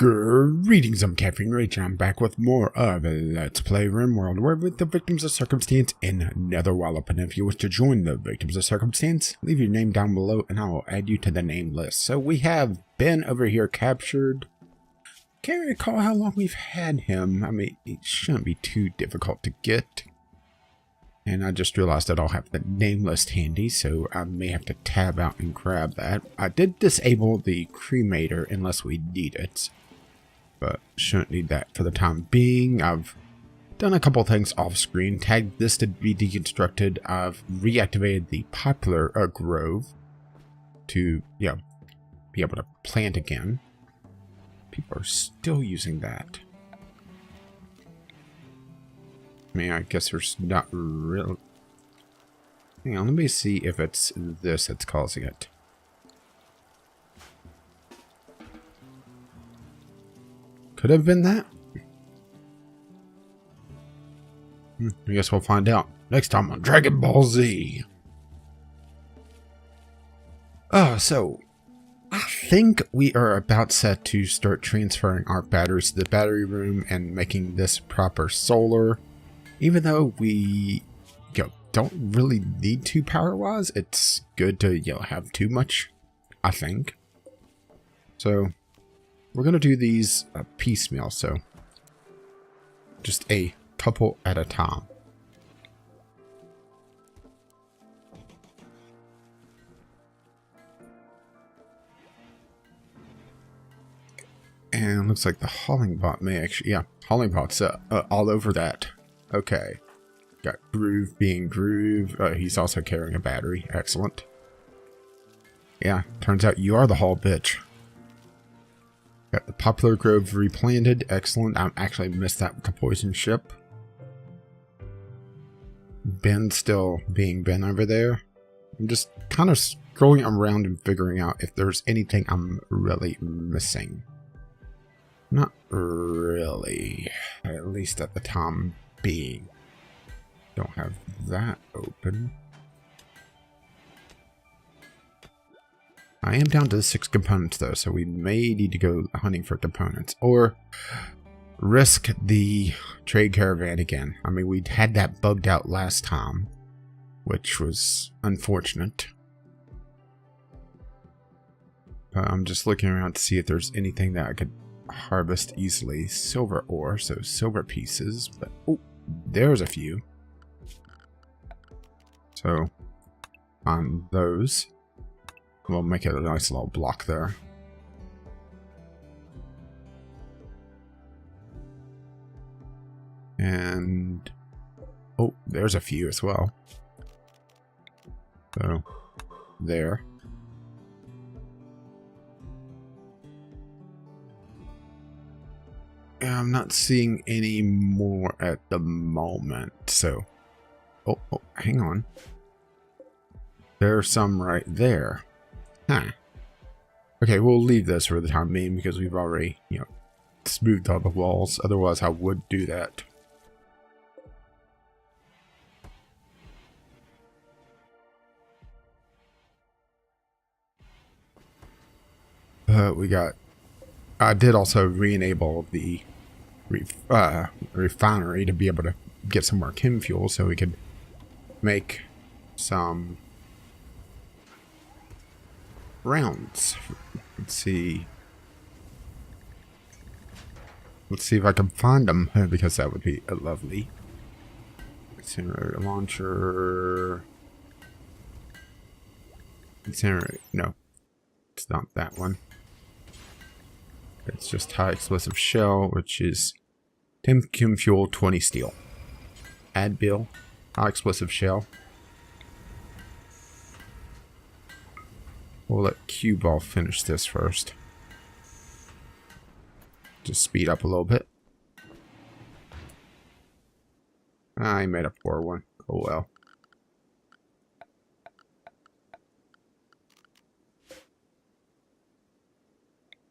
Greetings, I'm Caffeine Rage, and I'm back with more of Let's Play Rimworld. We're with the Victims of Circumstance in Nether Wallop, and if you wish to join the Victims of Circumstance, leave your name down below and I will add you to the name list. So we have Ben over here captured. Can't recall how long we've had him. I mean, it shouldn't be too difficult to get. And I just realized that I'll have the name list handy, so I may have to tab out and grab that. I did disable the cremator unless we need it, but shouldn't need that for the time being. I've done a couple things off screen, tagged this to be deconstructed. I've reactivated the popular grove to, be able to plant again. People are still using that. I mean, I guess there's not real. Hang on, let me see if it's this that's causing it. Could have been that. I guess we'll find out next time on Dragon Ball Z. So I think we are about set to start transferring our batteries to the battery room and making this proper solar. Even though we don't really need to power-wise, it's good to have too much, I think. So we're going to do these piecemeal, so just a couple at a time. And looks like the hauling bot may actually, hauling bot's all over that. Okay. Got Groove being Groove. He's also carrying a battery. Excellent. Yeah, turns out you are the haul bitch. Got the Popular Grove replanted. Excellent. I actually missed that with the poison ship. Ben still being Ben over there. I'm just kind of scrolling around and figuring out if there's anything I'm really missing. Not really. At least at the time being. Don't have that open. I am down to 6 components though, so we may need to go hunting for components or risk the trade caravan again. I mean, we had that bugged out last time, which was unfortunate. I'm just looking around to see if there's anything that I could harvest easily. Silver ore, so silver pieces, but oh, there's a few. So on those, we'll make it a nice little block there. And oh, there's a few as well. So there. And I'm not seeing any more at the moment, so oh, hang on. There's some right there. Huh. Okay, we'll leave this for the time being because we've already, smoothed all the walls. Otherwise, I would do that. But I did also re-enable the refinery to be able to get some more chem fuel so we could make some rounds. Let's see if I can find them, because that would be lovely. Incinerator launcher. Incinerator, no, it's not that one. It's just high explosive shell, which is 10 chem fuel, 20 steel. Add bill, high explosive shell. We'll let Cue Ball finish this first. Just speed up a little bit. I made a poor one. Oh well.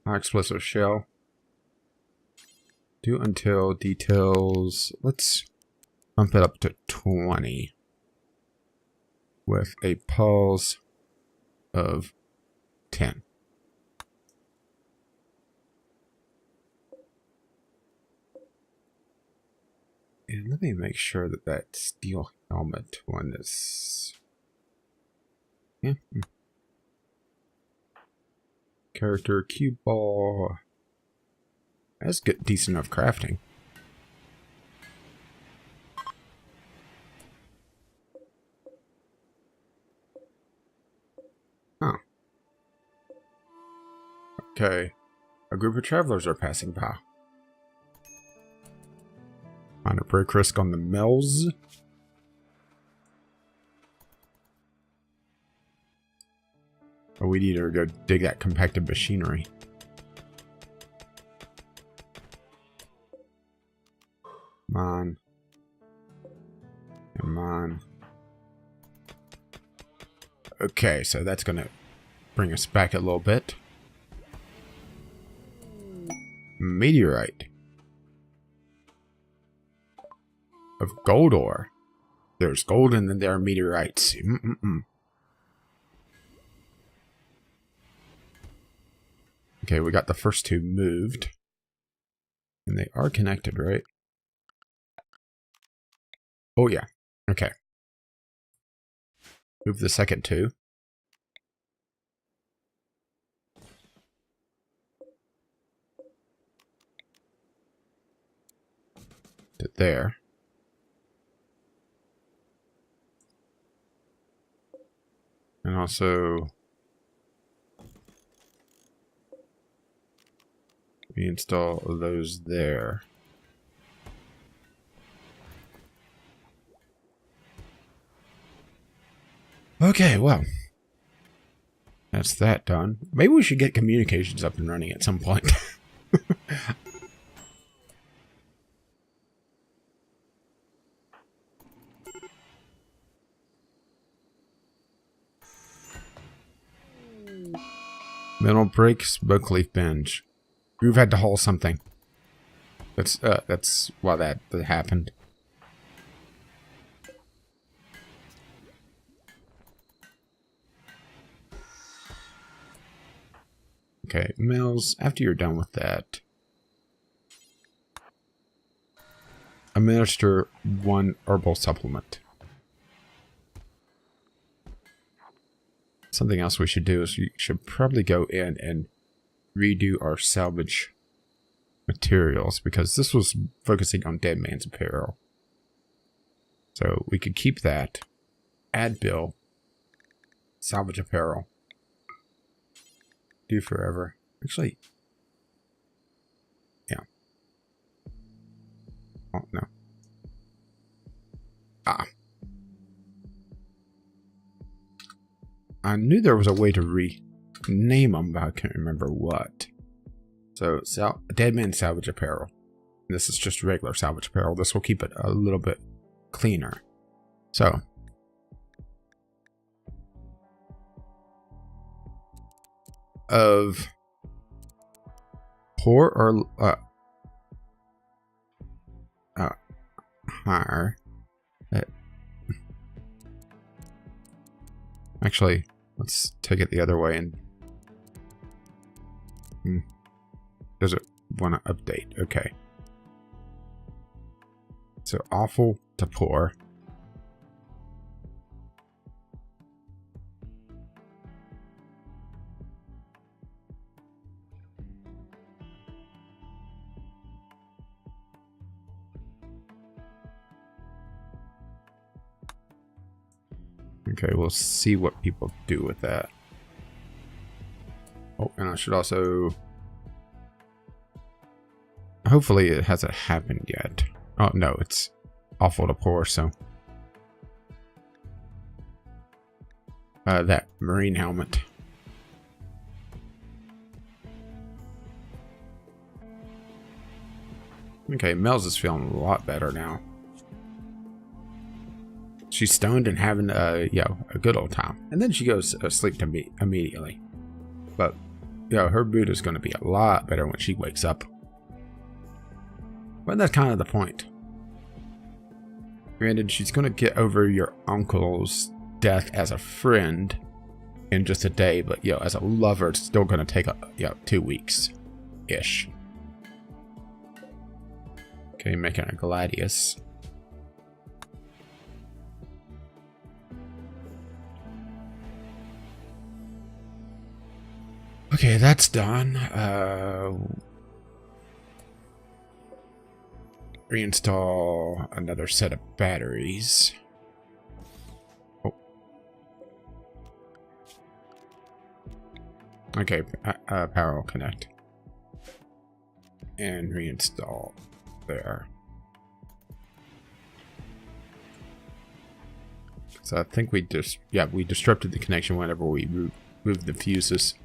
High explosive shell. Do until details. Let's bump it up to 20. With a pulse of 10. And let me make sure that that steel helmet one is... Yeah. Character, cue ball. That's good, decent enough crafting. Huh. Okay. A group of travelers are passing by. On a break risk on the mills. Oh, we need to go dig that compacted machinery. Come on. Come on. Okay, so that's going to bring us back a little bit. Meteorite. Of gold ore. There's gold and then there are meteorites. Okay, we got the first two moved. And they are connected, right? Oh, yeah. Okay. Move the second two. To there. And also... we install those there. Okay, well. That's that done. Maybe we should get communications up and running at some point. Metal break, smoke leaf binge. We've had to haul something. That's why that happened. Okay, Mills, after you're done with that, administer 1 herbal supplement. Something else we should do is we should probably go in and redo our salvage materials, because this was focusing on dead man's apparel. So we could keep that, add bill, salvage apparel, do forever. Actually, yeah. Oh, no. Ah. I knew there was a way to rename them, but I can't remember what. So, dead man salvage apparel. This is just regular salvage apparel. This will keep it a little bit cleaner. So, of poor or higher. Actually, let's take it the other way and does it want to update? Okay. So awful to poor. Okay, we'll see what people do with that. Oh, and I should also... hopefully it hasn't happened yet. Oh, no, it's awful to poor, so... that marine helmet. Okay, Mel's is feeling a lot better now. She's stoned and having a good old time. And then she goes asleep to me immediately. But, her mood is going to be a lot better when she wakes up. But that's kind of the point. Granted, she's going to get over your uncle's death as a friend in just a day. But, as a lover, it's still going to take, 2 weeks-ish. Okay, making a Gladius. Okay, that's done. Reinstall another set of batteries. Oh. Okay, power will connect. And reinstall there. So I think we we disrupted the connection whenever we moved the fuses.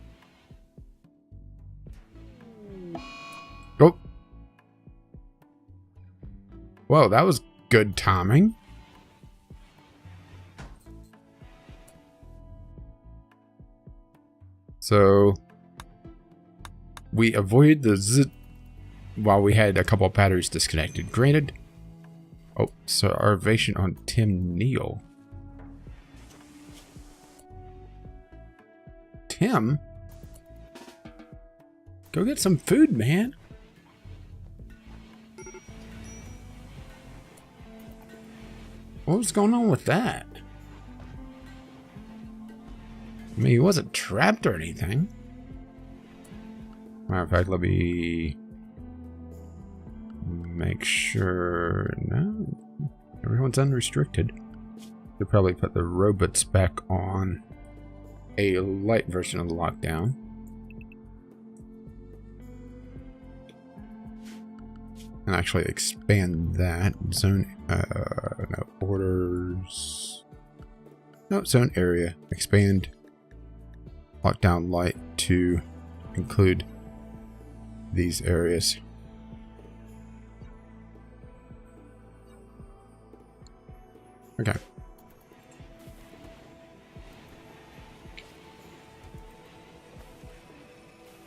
Oh. Whoa, that was good timing. So we avoided the zit while we had a couple of batteries disconnected. Granted. Oh, so our ovation on Tim Neal. Tim? Go get some food, man. What was going on with that? I mean, he wasn't trapped or anything. Matter of fact, let me make sure. No, everyone's unrestricted. They'll probably put the robots back on a light version of the lockdown. And actually expand that zone. No, orders. No, zone area. Expand lockdown light to include these areas. Okay.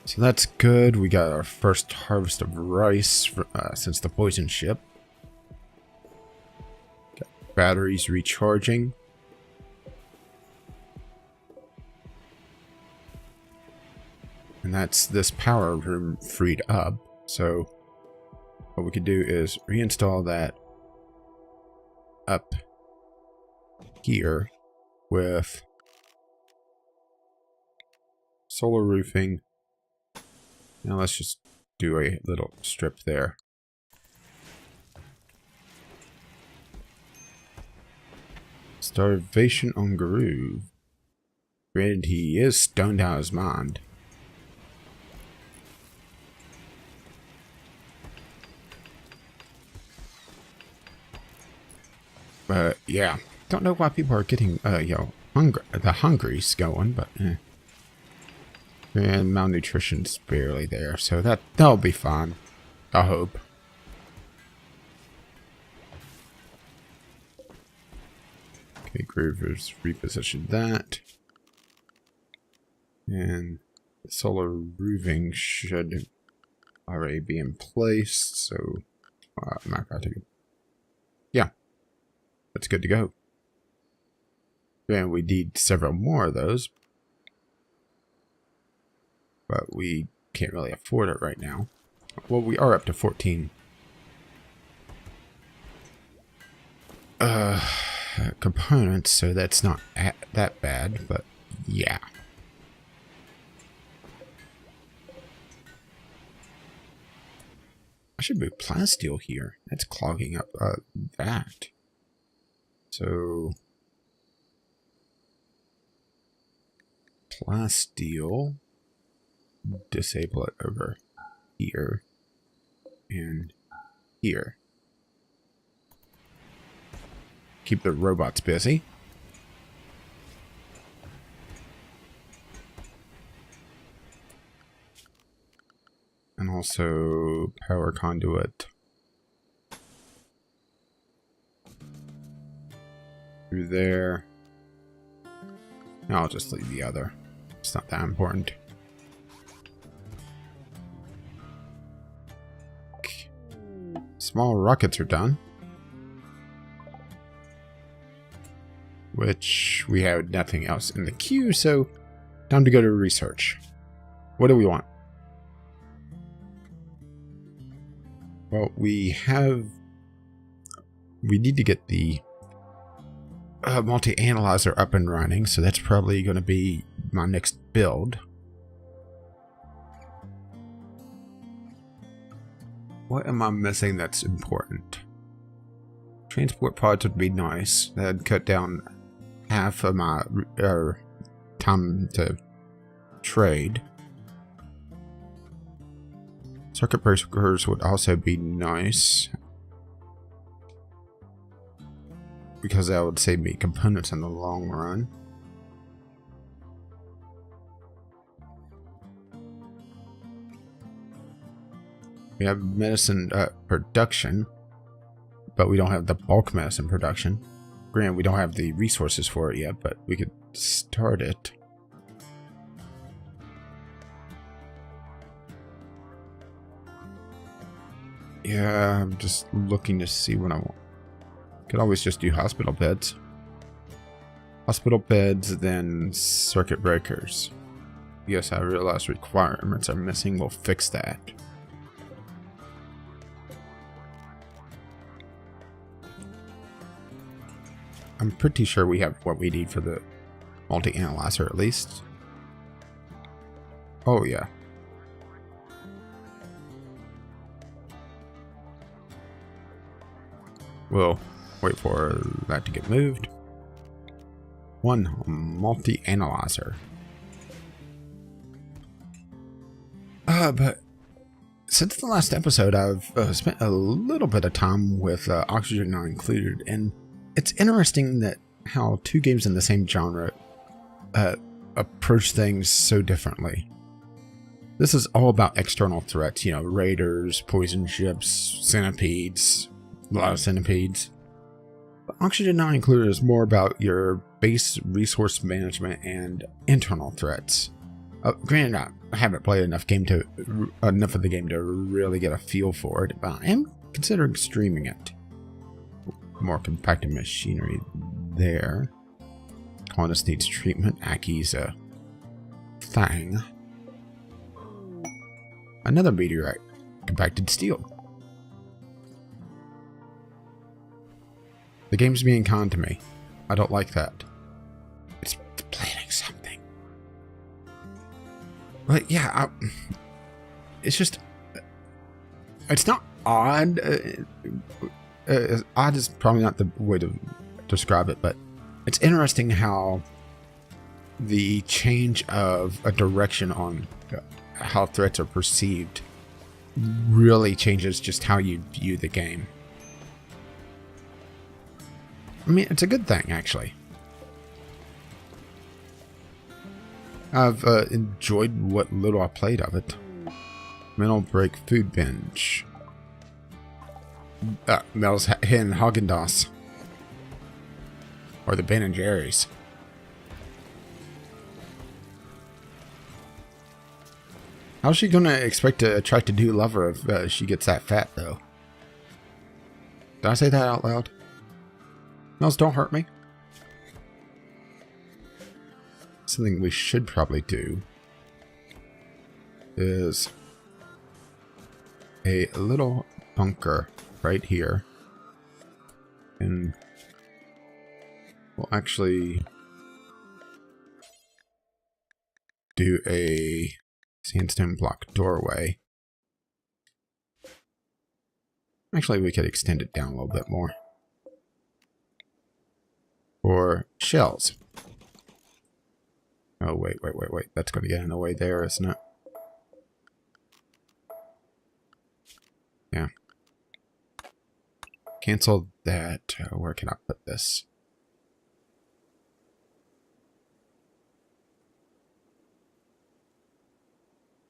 So that's good. We got our first harvest of rice since the poison ship. Got batteries recharging. And that's this power room freed up. So what we could do is reinstall that up here with solar roofing. Now let's just do a little strip there. Starvation on Groove. Granted, he is stoned out of his mind. But yeah, don't know why people are getting the hungries going, but and malnutrition's barely there, so that'll be fine. I hope. Okay, Groovers repositioned that. And the solar roofing should already be in place, so yeah, that's good to go. And we need several more of those, but we can't really afford it right now. Well, we are up to 14 components, so that's not that bad, but yeah. I should move plasteel here. That's clogging up that. So plasteel, disable it over here and here. Keep the robots busy. And also power conduit through there. Now I'll just leave the other. It's not that important. Okay. Small rockets are done. Which we have nothing else in the queue, so time to go to research. What do we want? Well, we need to get the multi-analyzer up and running, so that's probably going to be my next build. What am I missing that's important? Transport pods would be nice. That'd cut down half of my time to trade. Circuit breakers would also be nice, because that would save me components in the long run. We have medicine production, but we don't have the bulk medicine production. Granted, we don't have the resources for it yet, but we could start it. Yeah, I'm just looking to see what I want. Could always just do hospital beds. Hospital beds, then circuit breakers. Yes, I realize requirements are missing. We'll fix that. I'm pretty sure we have what we need for the multi-analyzer at least. Oh yeah. We'll wait for that to get moved. One multi-analyzer. But since the last episode, I've spent a little bit of time with Oxygen Not Included, and it's interesting that how two games in the same genre approach things so differently. This is all about external threats, you know, raiders, poison ships, centipedes, a lot of centipedes. But Oxygen Not Included is more about your base resource management and internal threats. Granted, I haven't played enough of the game to really get a feel for it, but I am considering streaming it. More compacted machinery there. Colonist needs treatment. Aki's a thing. Another meteorite. Compacted steel. The game's being kind to me. I don't like that. It's planning something. But yeah, it's just... It's not odd. Odd is probably not the way to describe it, but it's interesting how the change of a direction on how threats are perceived really changes just how you view the game. I mean, it's a good thing, actually. I've enjoyed what little I played of it. Mental break food binge. Mel's Hen Haagen-Dazs. Or the Ben & Jerry's. How's she gonna expect to attract a new lover if she gets that fat, though? Did I say that out loud? Mel's, don't hurt me. Something we should probably do is a little bunker right here, and we'll actually do a sandstone block doorway. Actually, we could extend it down a little bit more. Or shells. Oh, wait. That's going to get in the way there, isn't it? Yeah. Cancel that. Where can I put this?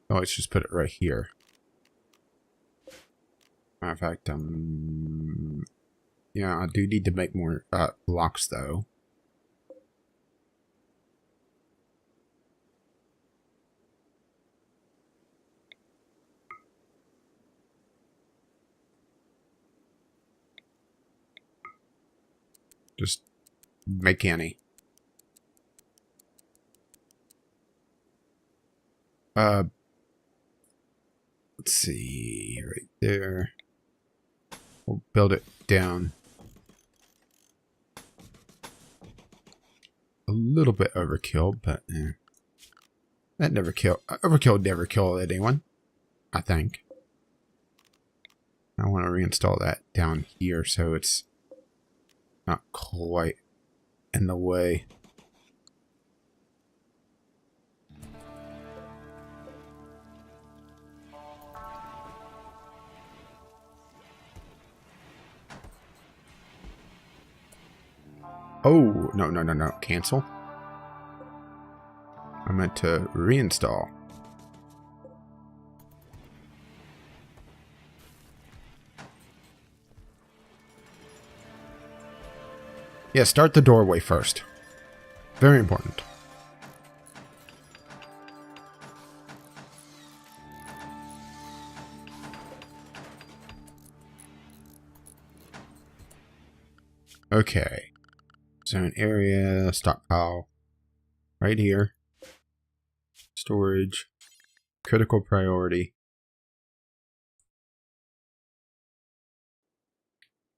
Oh, let's just put it right here. Matter of fact, yeah, I do need to make more blocks, though. Just make any. Let's see, right there. We'll build it down a little bit overkill, but that never overkill never killed anyone, I think. I want to reinstall that down here so it's not quite in the way. Oh, no. Cancel. I meant to reinstall. Yeah, start the doorway first. Very important. Okay. Zone area, stockpile. Right here. Storage. Critical priority.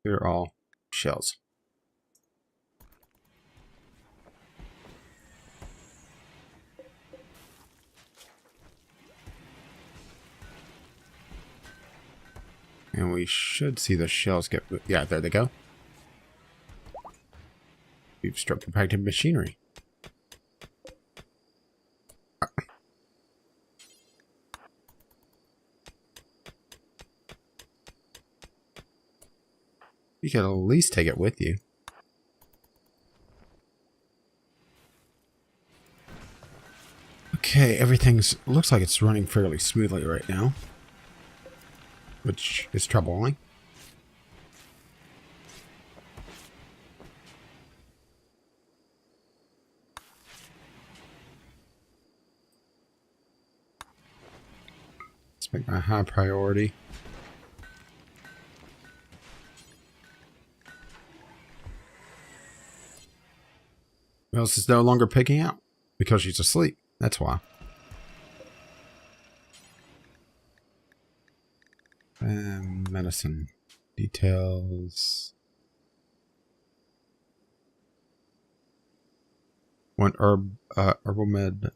They're all shells. And we should see the shells get... Yeah, there they go. We've struck compacted machinery. You could at least take it with you. Okay, everything's... looks like it's running fairly smoothly right now. Which is troubling. Let's make my high priority. Mills is no longer picking out because she's asleep. That's why. Medicine details. One herbal med.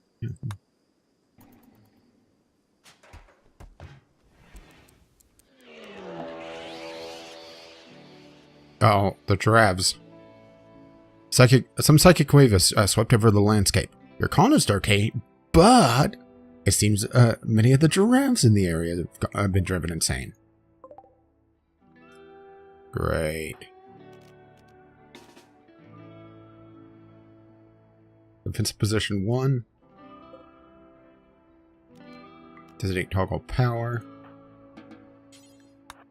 Oh, the giraffes. Some psychic wave has swept over the landscape. Your con is okay, but it seems many of the giraffes in the area have been driven insane. Great. Defensive position 1. Designate toggle power.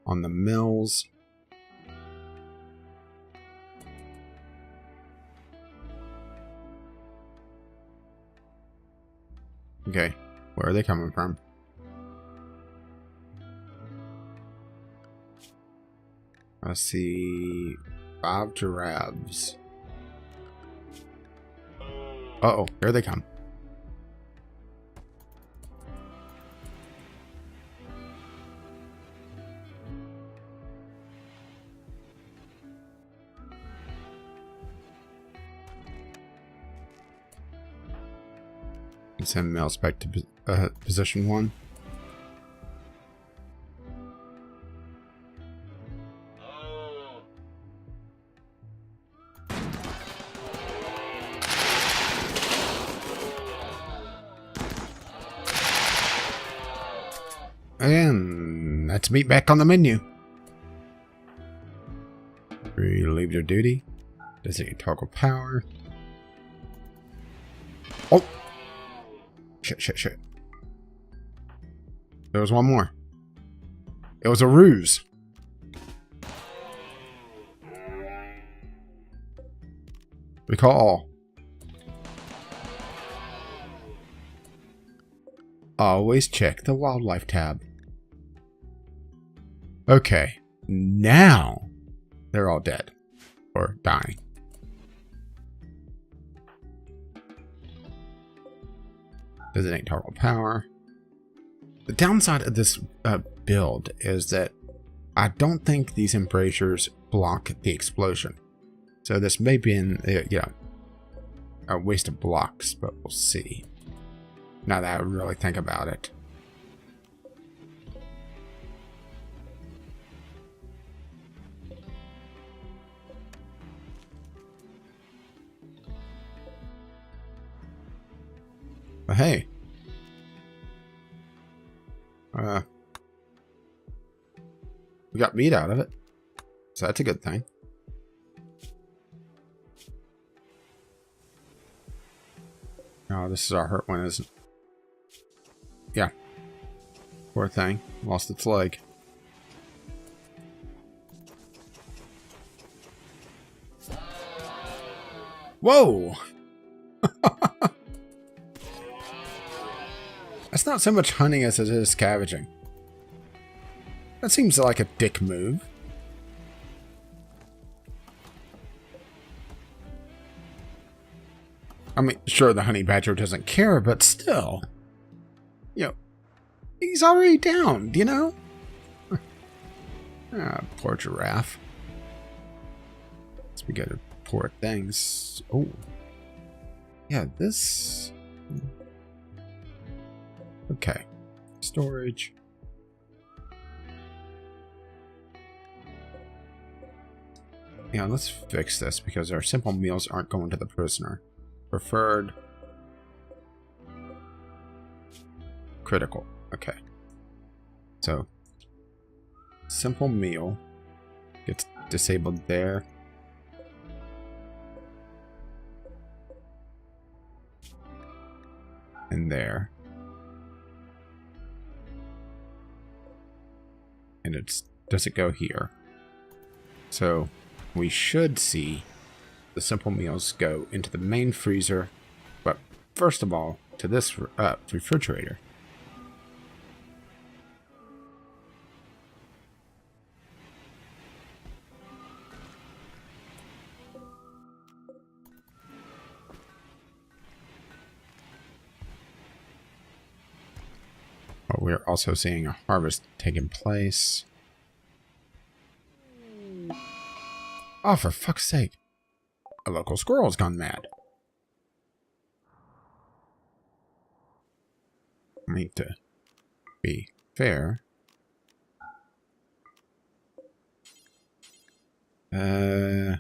On the mills. Okay, where are they coming from? I see 5 giraffes. Uh-oh, here they come. Send Mouse back to position 1. And that's meat back on the menu. Relieve your duty. Designate toggle power. Oh! Shit. There was one more. It was a ruse. Recall. Always check the wildlife tab. Okay, now they're all dead. Or dying. Designate toggle power. The downside of this build is that I don't think these embrasures block the explosion. So this may be a waste of blocks, but we'll see. Now that I really think about it. But hey. We got meat out of it. So that's a good thing. Oh, this is our hurt one, isn't it? Yeah. Poor thing. Lost its leg. Whoa! That's not so much hunting as it is scavenging. That seems like a dick move. I mean, sure, the honey badger doesn't care, but still. You know, he's already down, you know? Ah, poor giraffe. We got poor things. Oh. Yeah, this... Okay. Storage. Yeah, let's fix this because our simple meals aren't going to the prisoner. Preferred. Critical. Okay. So, simple meal gets disabled there. And there. And does it go here? So we should see the simple meals go into the main freezer, but first of all, to this refrigerator. But we're also seeing a harvest taking place. Oh, for fuck's sake. A local squirrel's gone mad. I mean, to be fair. Yeah,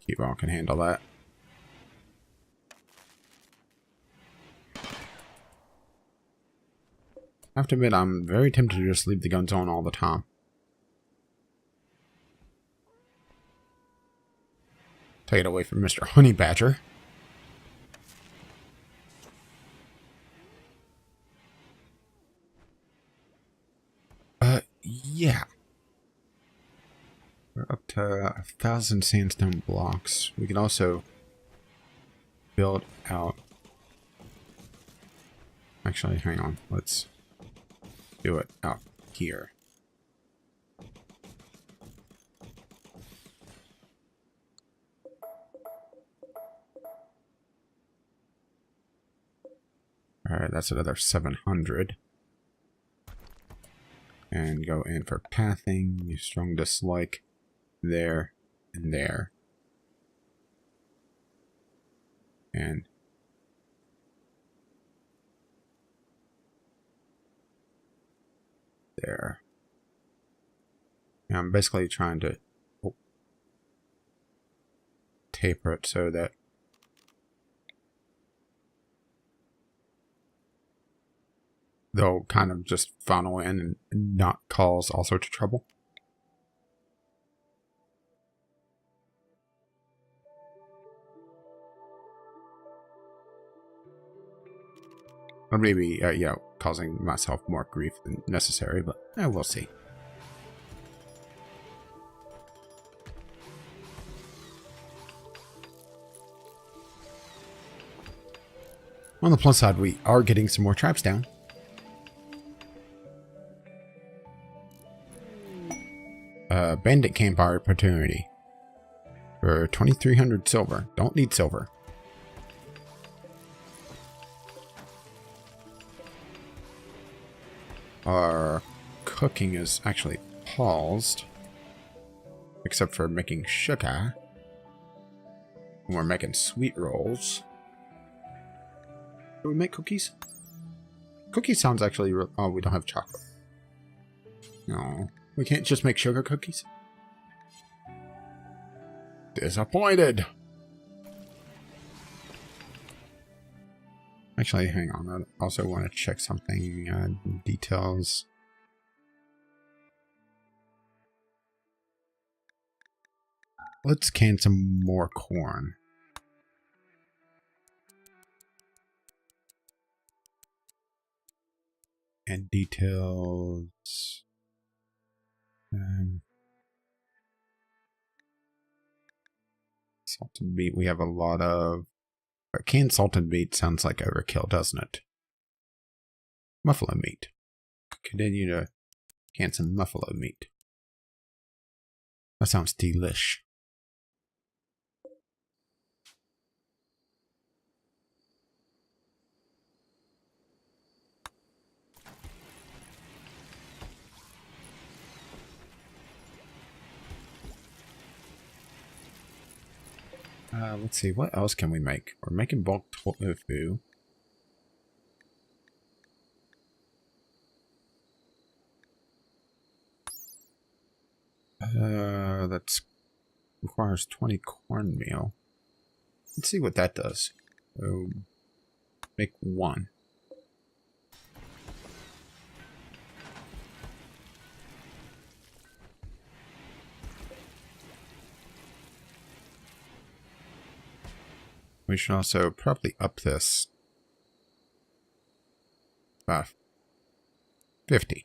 Keyball can handle that. I have to admit, I'm very tempted to just leave the guns on all the time. Take it away from Mr. Honey Badger. Yeah. We're up to 1,000 sandstone blocks. We can also build out... Actually, hang on. Let's do it out here. Alright, that's another 700. And go in for pathing. You strong dislike there and there. And there. Now I'm basically trying to taper it so that they'll kind of just funnel in and not cause all sorts of trouble. Or maybe, yeah, causing myself more grief than necessary, but we'll see. On the plus side, we are getting some more traps down. Bandit campfire opportunity for 2,300 silver. Don't need silver. Our cooking is actually paused, except for making sugar. We're making sweet rolls. Do we make cookies? Cookies sounds actually real. Oh, we don't have chocolate. No. We can't just make sugar cookies? Disappointed. Actually, hang on. I also want to check something. Details. Let's can some more corn. And details. Salted meat. We have a lot of... Canned salted meat sounds like overkill, doesn't it? Buffalo meat. Continue to can some buffalo meat. That sounds delish. Let's see, what else can we make? We're making bulk tofu. That requires 20 cornmeal. Let's see what that does. Make 1. We should also probably up this. 50.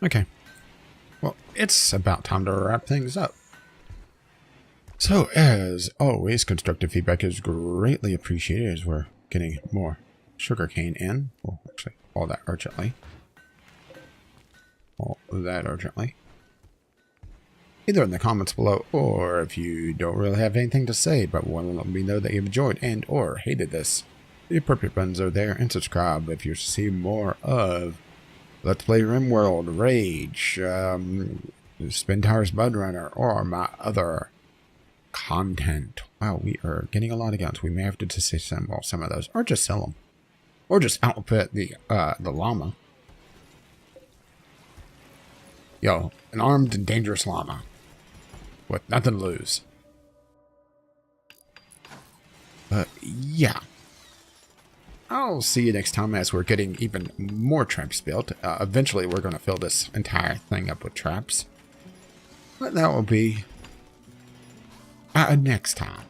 Okay. Well, it's about time to wrap things up. So, as always, constructive feedback is greatly appreciated as we're getting more sugarcane in. Well, actually, all that urgently. All that urgently. Either in the comments below, or if you don't really have anything to say, but want to let me know that you've enjoyed and or hated this, the appropriate buttons are there, and subscribe if you see more of Let's Play Rimworld, Rage, Spin Tires Bud Runner, or my other content. Wow, we are getting a lot of guns. We may have to disassemble some of those, or just sell them, or just outfit the llama. Yo, an armed and dangerous llama with nothing to lose. But yeah, I'll see you next time as we're getting even more traps built. Eventually, we're going to fill this entire thing up with traps. But that will be next time.